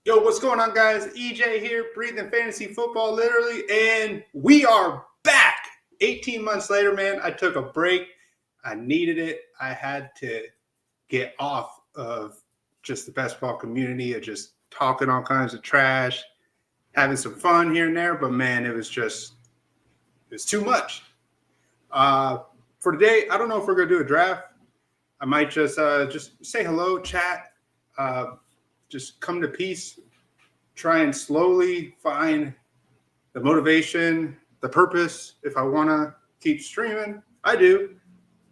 Yo, what's going on, guys? EJ here, breathing fantasy football, literally, and we are back. 18 months later, man, I took a break. I needed it. I had to get off of just the best ball community of just talking all kinds of trash, having some fun here and there, but man, it was too much. For today, I don't know if we're gonna do a draft. I might just say hello, chat. Just come to peace, try and slowly find the motivation, the purpose. If I want to keep streaming, I do.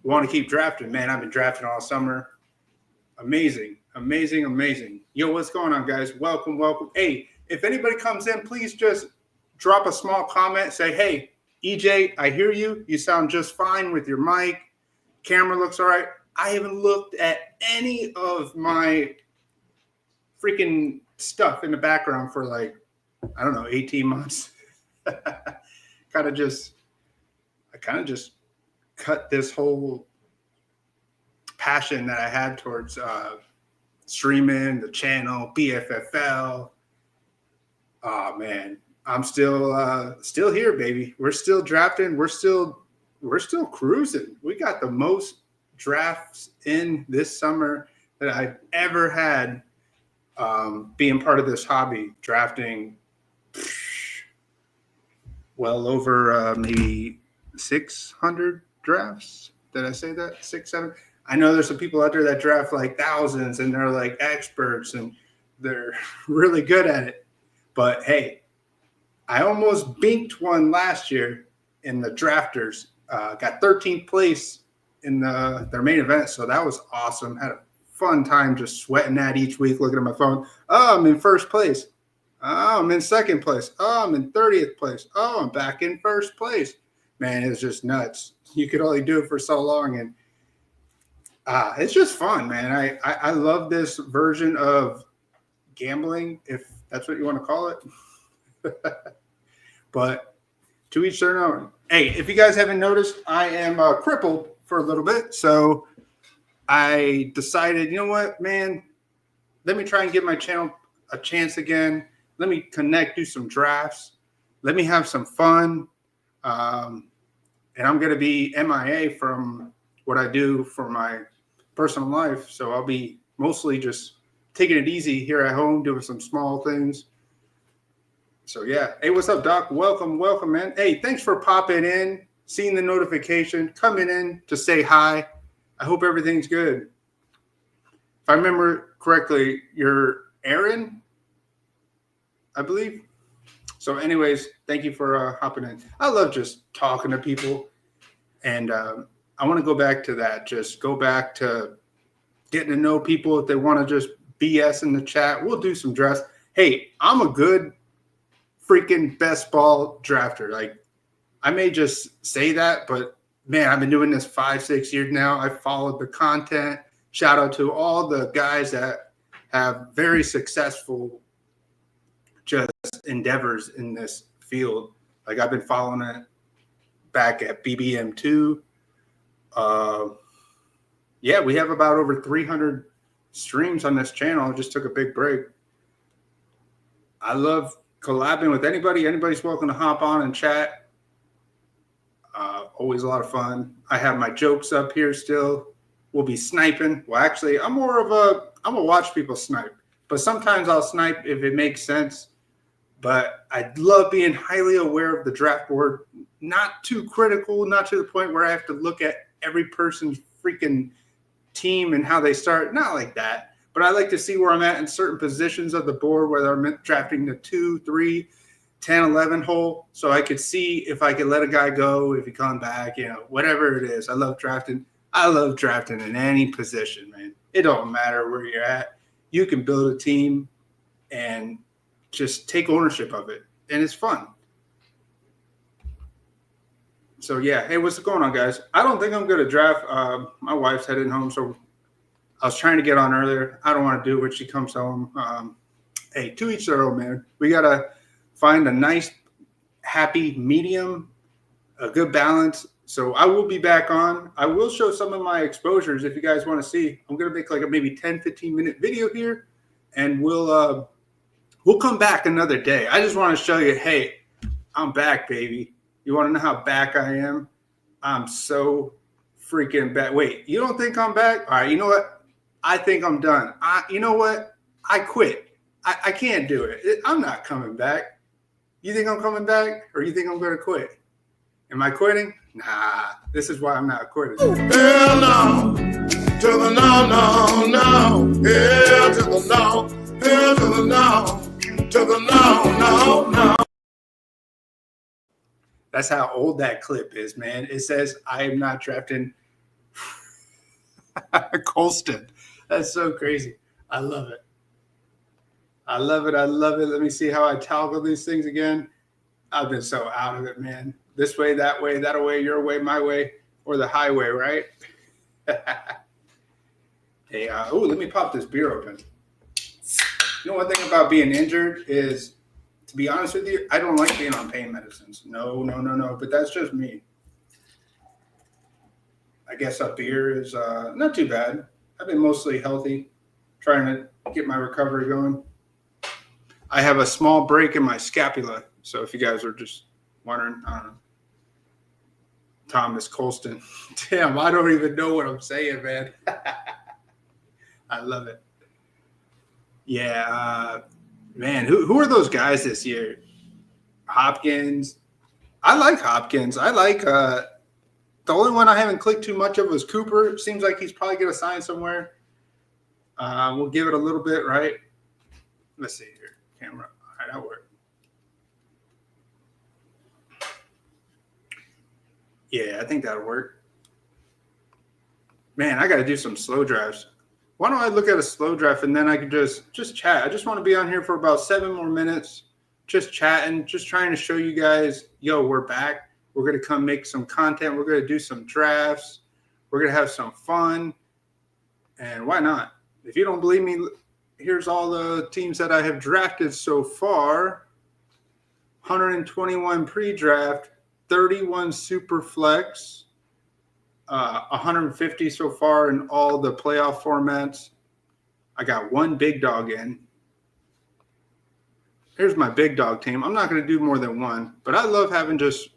Want to keep drafting, man. I've been drafting all summer. Amazing. Yo, what's going on, guys? Welcome. Hey, if anybody comes in, please just drop a small comment. Say, hey, EJ, I hear you. You sound just fine with your mic. Camera looks all right. I haven't looked at any of my freaking stuff in the background for like, I don't know, 18 months. I kind of just cut this whole passion that I had towards streaming, the channel, BFFL. Oh man, I'm still here, baby. We're still drafting. We're still cruising. We got the most drafts in this summer that I've ever had. Being part of this hobby, drafting well over maybe 600 drafts. Did I say that? 6, 7? I know there's some people out there that draft like thousands and they're like experts and they're really good at it. But hey, I almost binked one last year in the drafters. Got 13th place in their main event, so that was awesome. Had a fun time just sweating that each week, looking at my phone. Oh, I'm in first place. Oh, I'm in second place. Oh, I'm in 30th place. Oh, I'm back in first place. Man, it was just nuts. You could only do it for so long, and it's just fun, man. I love this version of gambling, if that's what you want to call it. But to each their own. Hey, if you guys haven't noticed, I am crippled for a little bit, so I decided, you know what, man, let me try and give my channel a chance again. Let me connect, do some drafts. Let me have some fun. And I'm going to be MIA from what I do for my personal life. So I'll be mostly just taking it easy here at home, doing some small things. So, yeah. Hey, what's up, Doc? Welcome, man. Hey, thanks for popping in, seeing the notification, coming in to say hi. I hope everything's good. If I remember correctly, you're Aaron, I believe. So anyways, thank you for hopping in. I love just talking to people. And I want to go back to that. Just go back to getting to know people. If they want to just BS in the chat, we'll do some drafts. Hey, I'm a good freaking best ball drafter. Like, I may just say that, but man, I've been doing this 5-6 years now. I followed the content. Shout out to all the guys that have very successful just endeavors in this field. Like, I've been following it back at BBM2. Yeah, we have about over 300 streams on this channel. I just took a big break. I love collabing with anybody. Anybody's welcome to hop on and chat. Always a lot of fun. I have my jokes up here still. We'll be sniping. Well, actually, I'm a watch people snipe. But sometimes I'll snipe if it makes sense. But I love being highly aware of the draft board. Not too critical, not to the point where I have to look at every person's freaking team and how they start. Not like that. But I like to see where I'm at in certain positions of the board, whether I'm drafting the 2, 3, 10, 11 hole, so I could see if I could let a guy go, if he come back, whatever it is. I love drafting. I love drafting in any position, man. It don't matter where you're at. You can build a team and just take ownership of it, and it's fun. So, yeah. Hey, what's going on, guys? I don't think I'm going to draft. My wife's heading home, so I was trying to get on earlier. I don't want to do it when she comes home. Hey, to each their own, man. We got to find a nice, happy medium, a good balance. So I will be back on. I will show some of my exposures if you guys want to see. I'm going to make like a maybe 10, 15-minute video here, and we'll We'll come back another day. I just want to show you, hey, I'm back, baby. You want to know how back I am? I'm so freaking back. Wait, you don't think I'm back? All right, you know what? I think I'm done. You know what? I quit. I can't do it. I'm not coming back. You think I'm coming back, or you think I'm going to quit? Am I quitting? Nah, this is why I'm not quitting. Hell no, to the no, no, no. Hell to the no, hell to the no, to the no, no, no. That's how old that clip is, man. It says, I am not drafting Colston. That's so crazy. I love it. I love it. I love it. Let me see how I toggle these things again. I've been so out of it, man. This way, that way, your way, my way, or the highway, right? Hey, let me pop this beer open. You know, one thing about being injured is, to be honest with you, I don't like being on pain medicines. No. But that's just me. I guess a beer is not too bad. I've been mostly healthy, trying to get my recovery going. I have a small break in my scapula. So if you guys are just wondering, I don't know. Thomas Colston. Damn, I don't even know what I'm saying, man. I love it. Yeah, man, who are those guys this year? Hopkins. I like Hopkins. I like the only one I haven't clicked too much of was Cooper. Seems like he's probably going to sign somewhere. We'll give it a little bit, right? Let's see here. Camera. All right, that'll work. Yeah, I think that'll work. Man, I got to do some slow drafts. Why don't I look at a slow draft and then I can just chat? I just want to be on here for about 7 more minutes, just chatting, just trying to show you guys, yo, we're back. We're going to come make some content. We're going to do some drafts. We're going to have some fun. And why not? If you don't believe me, here's all the teams that I have drafted so far. 121 pre-draft, 31 super flex, 150 so far in all the playoff formats. I got one big dog in. Here's my big dog team. I'm not going to do more than one, but I love having just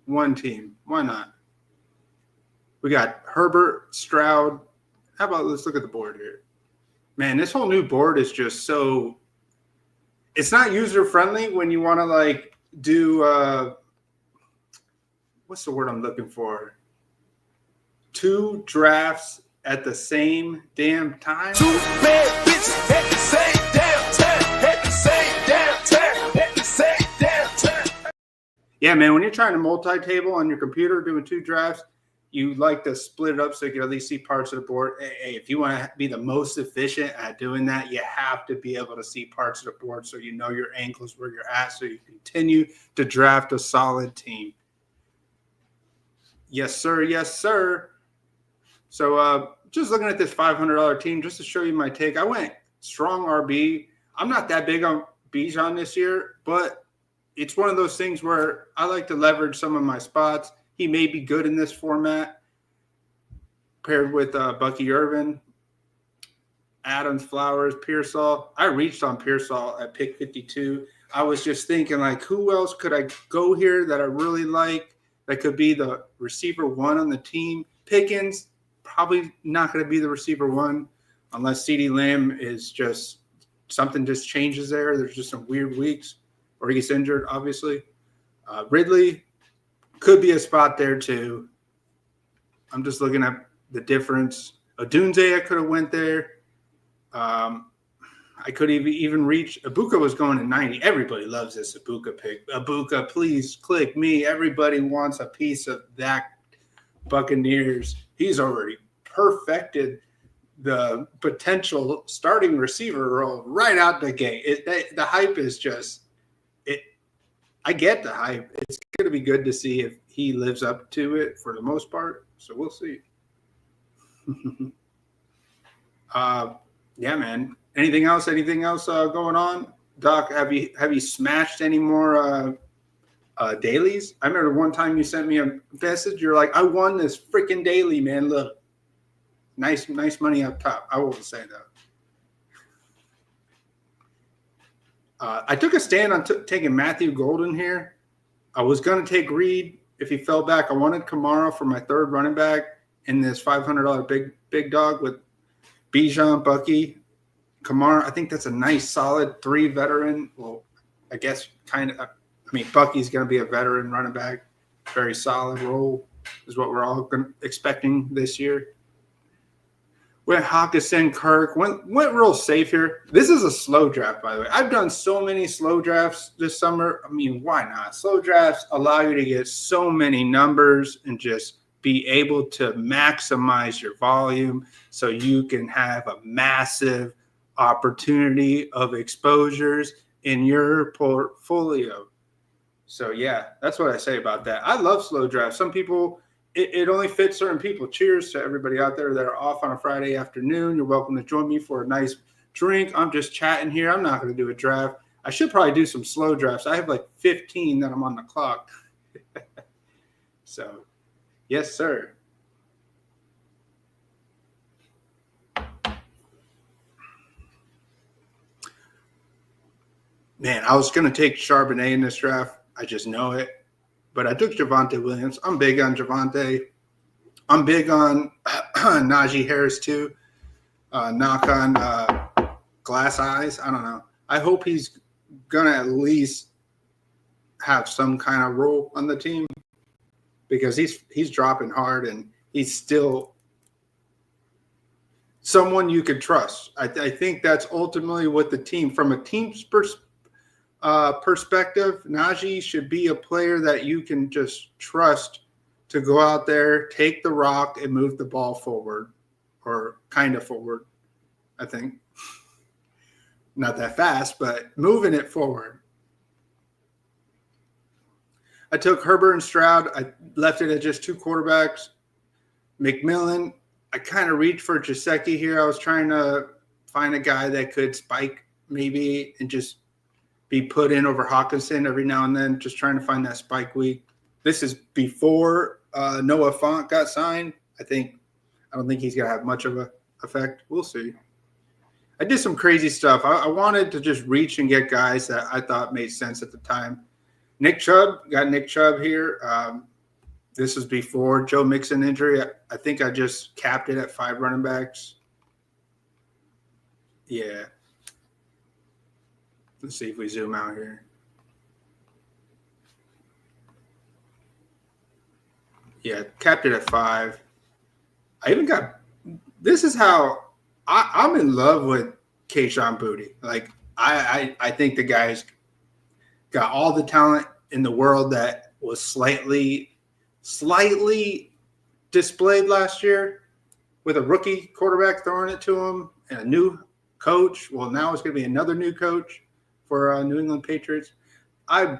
one team. Why not? We got Herbert, Stroud. How about let's look at the board here. Man, this whole new board is just so – it's not user-friendly when you want to, like, do what's the word I'm looking for? 2 drafts at the same damn time. 2 bad bitches at the same damn time. At the same damn time. At the same damn time. Yeah, man, when you're trying to multi-table on your computer doing 2 drafts, you like to split it up so you can at least see parts of the board. Hey, if you want to be the most efficient at doing that, you have to be able to see parts of the board so you know your angles, where you're at, so you continue to draft a solid team. Yes, sir. Yes, sir. So just looking at this $500 team, just to show you my take, I went strong RB. I'm not that big on Bijan this year, but it's one of those things where I like to leverage some of my spots. He may be good in this format, paired with Bucky Irvin, Adams, Flowers, Pearsall. I reached on Pearsall at pick 52. I was just thinking, like, who else could I go here that I really like that could be the receiver 1 on the team? Pickens, probably not going to be the receiver 1 unless CeeDee Lamb is just something just changes there. There's just some weird weeks or he gets injured, obviously. Ridley could be a spot there too. I'm just looking at the difference. Odunze, I could have went there. I could even reach – Ibuka was going to 90. Everybody loves this Ibuka pick. Ibuka, please click me. Everybody wants a piece of that Buccaneers. He's already perfected the potential starting receiver role right out the gate. The hype is just it. I get the hype. It's going to be good to see if he lives up to it for the most part. So we'll see. Yeah, man. Anything else going on, Doc? Have you smashed any more dailies? I remember one time you sent me a message. You're like, I won this freaking daily, man. Look, nice money up top. I won't say I took a stand on taking Matthew Golden here. I was going to take Reed if he fell back. I wanted Kamara for my third running back in this $500 big dog with Bijan, Bucky, Kamara. I think that's a nice, solid 3 veteran. Well, I guess kind of. I mean, Bucky's going to be a veteran running back. Very solid role is what we're all expecting this year. Went Hawkinson, Kirk, went real safe here. This is a slow draft, by the way. I've done so many slow drafts this summer. I mean, why not? Slow drafts allow you to get so many numbers and just be able to maximize your volume so you can have a massive opportunity of exposures in your portfolio. So, yeah, that's what I say about that. I love slow drafts. Some people – it only fits certain people. Cheers to everybody out there that are off on a Friday afternoon. You're welcome to join me for a nice drink. I'm just chatting here. I'm not going to do a draft. I should probably do some slow drafts. I have like 15 that I'm on the clock. So, yes, sir. Man, I was going to take Charbonnet in this draft. I just know it. But I took Javonte Williams. I'm big on Javonte. I'm big on Najee Harris too. Knock on glass eyes. I don't know. I hope he's going to at least have some kind of role on the team because he's dropping hard and he's still someone you could trust. I think that's ultimately what the team, from a team's perspective, Najee should be a player that you can just trust to go out there, take the rock, and move the ball forward, or kind of forward, I think. Not that fast, but moving it forward. I took Herbert and Stroud. I left it at just 2 quarterbacks. McMillan, I kind of reached for Gesicki here. I was trying to find a guy that could spike maybe and just be put in over Hawkinson every now and then, just trying to find that spike week. This is before Noah Fant got signed. I don't think he's going to have much of an effect. We'll see. I did some crazy stuff. I wanted to just reach and get guys that I thought made sense at the time. Nick Chubb, got Nick Chubb here. This was before Joe Mixon injury. I think I just capped it at 5 running backs. Yeah. Let's see if we zoom out here. Yeah, capped it at 5. I even got – this is how I'm in love with Kayshon Boutte. Like, I think the guy's got all the talent in the world that was slightly displayed last year with a rookie quarterback throwing it to him and a new coach. Well, now it's going to be another new coach for New England Patriots. I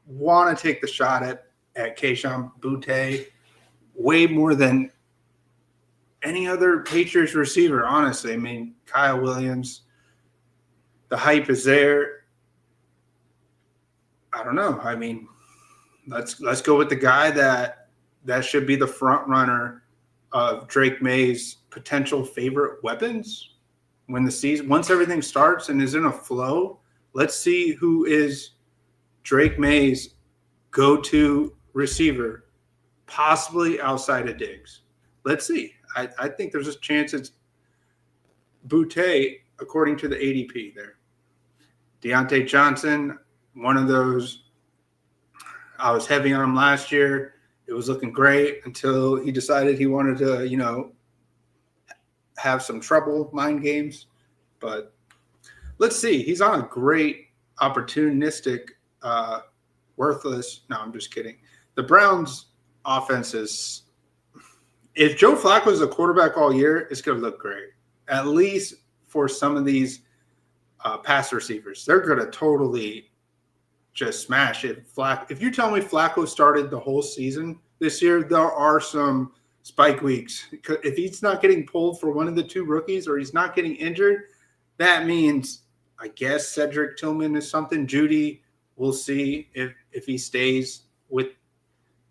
want to take the shot at Kayshon Boutte way more than any other Patriots receiver, honestly. I mean, Kyle Williams, the hype is there. I don't know. I mean, let's go with the guy that should be the front runner of Drake May's potential favorite weapons when the season, once everything starts and is in a flow. Let's see who is Drake May's go-to receiver, possibly outside of Diggs. Let's see. I think there's a chance it's Boutte, according to the ADP there. Deontay Johnson, one of those. I was heavy on him last year. It was looking great until he decided he wanted to, have some trouble, mind games. But let's see. He's on a great opportunistic, worthless. No, I'm just kidding. The Browns' offense is, if Joe Flacco is a quarterback all year, it's going to look great. At least for some of these pass receivers. They're going to totally just smash it. If you tell me Flacco started the whole season this year, there are some spike weeks. If he's not getting pulled for one of the 2 rookies or he's not getting injured, that means, I guess, Cedric Tillman is something. Judy, we'll see if he stays with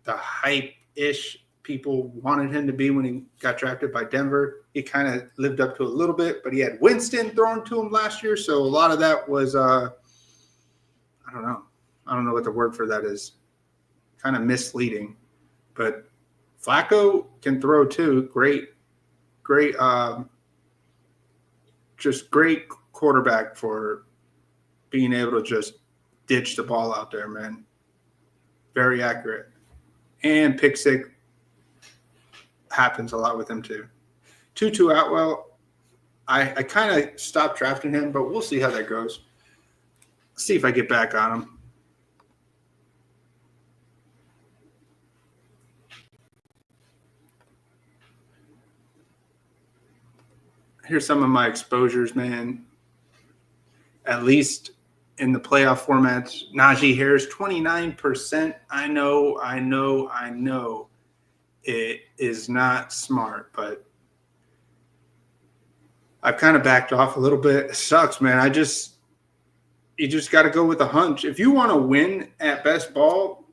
the hype-ish people wanted him to be when he got drafted by Denver. He kind of lived up to a little bit, but he had Winston thrown to him last year, so a lot of that was I don't know. I don't know what the word for that is. Kind of misleading. But Flacco can throw too. Great, just great quarterback for being able to just ditch the ball out there, man. Very accurate. And pick six happens a lot with him too. Tutu Atwell, I kind of stopped drafting him, but we'll see how that goes. See if I get back on him. Here's some of my exposures, man. At least in the playoff formats, Najee Harris, 29%. I know. It is not smart, but I've kind of backed off a little bit. It sucks, man. You just got to go with a hunch. If you want to win at best ball,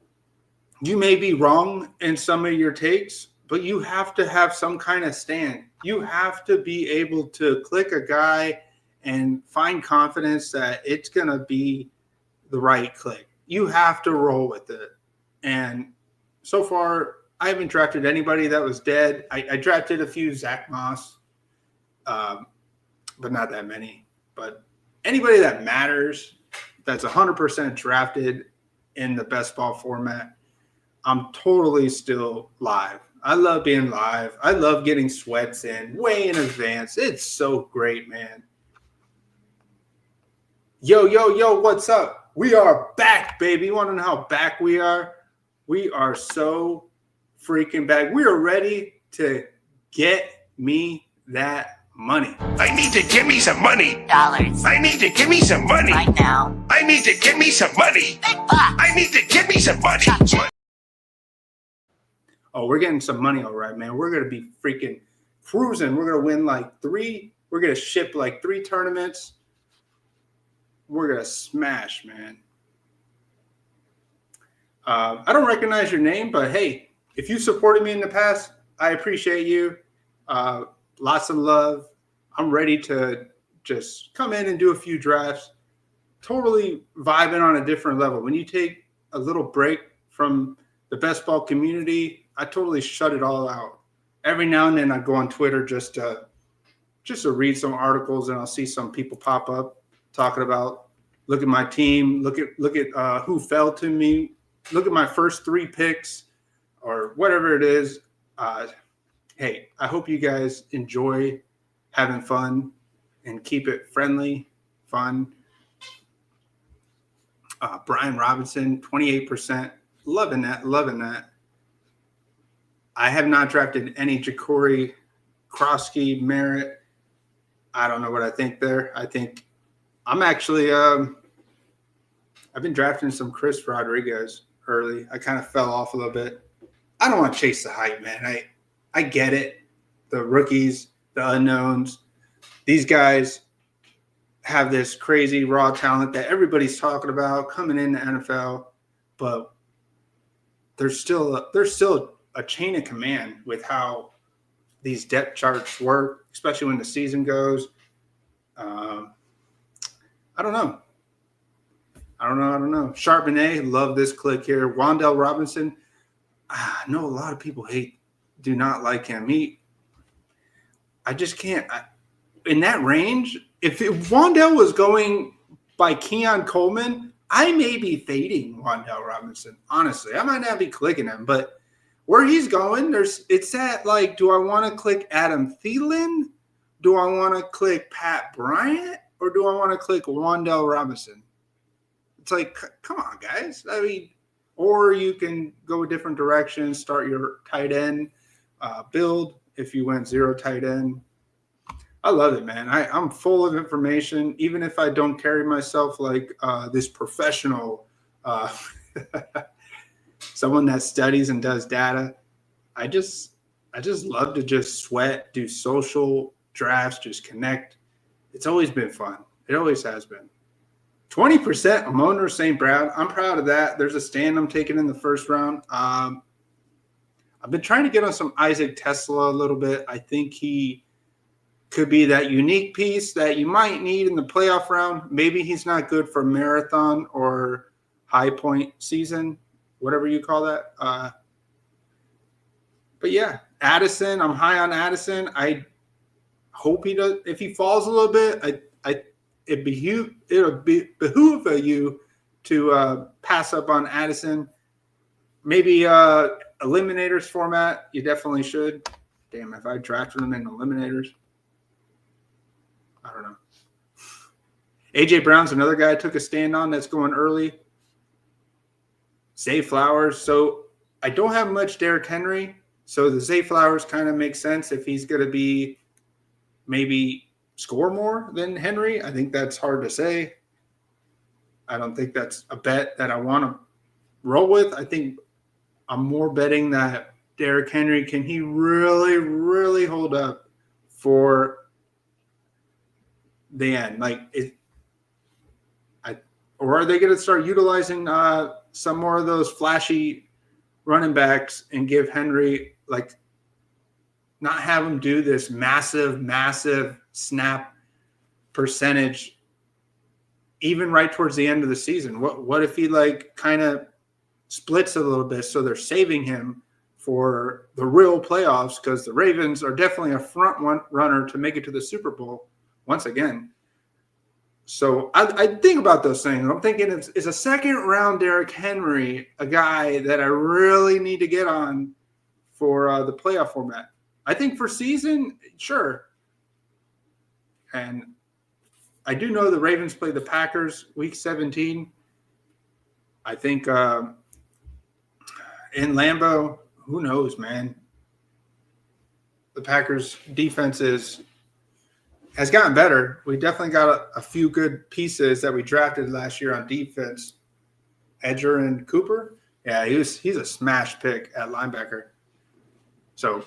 you may be wrong in some of your takes, but you have to have some kind of stand. You have to be able to click a guy and find confidence that it's going to be the right click. You have to roll with it. And so far, I haven't drafted anybody that was dead. I drafted a few Zach Moss, but not that many. But anybody that matters, that's 100% drafted in the best ball format, I'm totally still live. I love being live. I love getting sweats in way in advance. It's so great, man. Yo, what's up? We are back, baby. You want to know how back we are? We are so freaking back. We are ready to get me that money. I need to give me some money. Dollars. I need to give me some money. Right now. I need to give me some money. Big bucks. I need to give me some money. Gotcha. Oh, we're getting some money, all right, man. We're going to be freaking cruising. We're going to win like 3. We're going to ship like 3 tournaments. We're going to smash, man. I don't recognize your name, but hey, if you supported me in the past, I appreciate you. Lots of love. I'm ready to just come in and do a few drafts. Totally vibing on a different level. When you take a little break from the best ball community, I totally shut it all out. Every now and then I go on Twitter just to read some articles, and I'll see some people pop up talking about, look at my team, look at who fell to me, look at my first 3 picks, or whatever it is. Hey, I hope you guys enjoy having fun and keep it friendly, fun. Brian Robinson, 28%. Loving that. I have not drafted any Ja'Cory, Krosky, Merritt. I don't know what I think there. I think I'm actually I've been drafting some Chris Rodriguez early. I kind of fell off a little bit. I don't want to chase the hype, man. I get it. The rookies, the unknowns, these guys have this crazy raw talent that everybody's talking about coming in the NFL, but there's still a chain of command with how these depth charts work, especially when the season goes. I don't know. Charbonnet, love this click here. Wan'Dale Robinson, I know a lot of people do not like him. I just can't. In that range, if Wan'Dale was going by Keon Coleman, I may be fading Wan'Dale Robinson. Honestly, I might not be clicking him, but where he's going, it's at like, do I want to click Adam Thielen? Do I want to click Pat Bryant? Or do I want to click Wan'Dale Robinson? It's like, come on, guys. I mean, or you can go a different direction, start your tight end build if you went 0 tight end. I love it, man. I'm full of information, even if I don't carry myself like this professional, someone that studies and does data. I just love to just sweat, do social drafts, just connect. It's always been fun. It always has been. 20% Amon St. Brown. I'm proud of that. There's a stand I'm taking in the first round. I've been trying to get on some Isaac Tesla a little bit. I think he could be that unique piece that you might need in the playoff round. Maybe he's not good for marathon or high point season, whatever you call that. But yeah, Addison, I'm high on Addison. I hope he does. If he falls a little bit, it'll behoove you to pass up on Addison. Maybe eliminators format. You definitely should. Damn, if I drafted them in eliminators, I don't know. AJ Brown's another guy I took a stand on that's going early. Zay Flowers. So I don't have much Derrick Henry. So the Zay Flowers kind of makes sense if he's going to be maybe score more than Henry. I think that's hard to say. I don't think that's a bet that I want to roll with. I think I'm more betting that Derrick Henry, can he really, really hold up for the end? Or are they going to start utilizing some more of those flashy running backs and give Henry, not have him do this massive snap percentage even right towards the end of the season? What if he kind of splits a little bit so they're saving him for the real playoffs, because the Ravens are definitely a front runner to make it to the Super Bowl once again. So I think about those things. I'm thinking, is a second round Derrick Henry a guy that I really need to get on for the playoff format? I think for season, sure. And I do know the Ravens play the Packers week 17. I think in Lambeau, who knows, man? The Packers defense has gotten better. We definitely got a few good pieces that we drafted last year on defense. Edger and Cooper. Yeah, he's a smash pick at linebacker. So,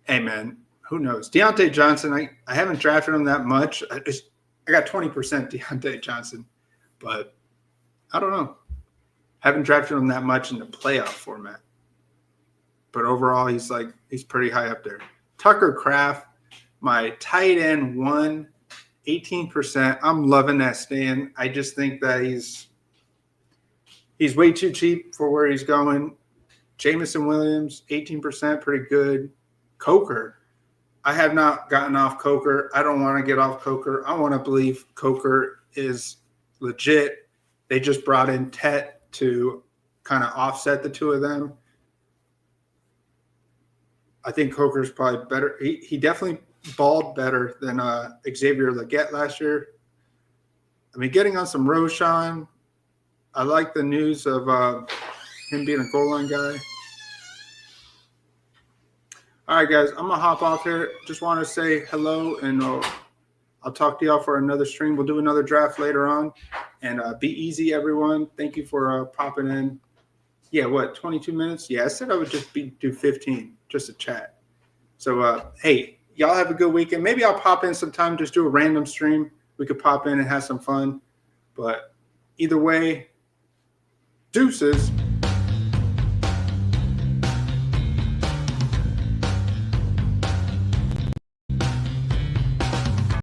hey, man, who knows? Deontay Johnson, I haven't drafted him that much. I got 20% Deontay Johnson, but I don't know. Haven't drafted him that much in the playoff format. But overall, he's pretty high up there. Tucker Kraft, my tight end 18%. I'm loving that stand. I just think that he's way too cheap for where he's going. Jamison Williams, 18%, pretty good. Coker, I have not gotten off Coker. I don't want to get off Coker. I want to believe Coker is legit. They just brought in Tet to kind of offset the two of them. I think Coker's probably better. He definitely balled better than Xavier Legette last year. I mean, getting on some Roshan. I like the news of him being a goal line guy. All right, guys, I'm going to hop off here. Just want to say hello, and I'll talk to y'all for another stream. We'll do another draft later on. And be easy, everyone. Thank you for popping in. Yeah, 22 minutes? Yeah, I said I would just do 15, just a chat. So, hey, y'all have a good weekend. Maybe I'll pop in sometime, just do a random stream. We could pop in and have some fun. But either way, deuces.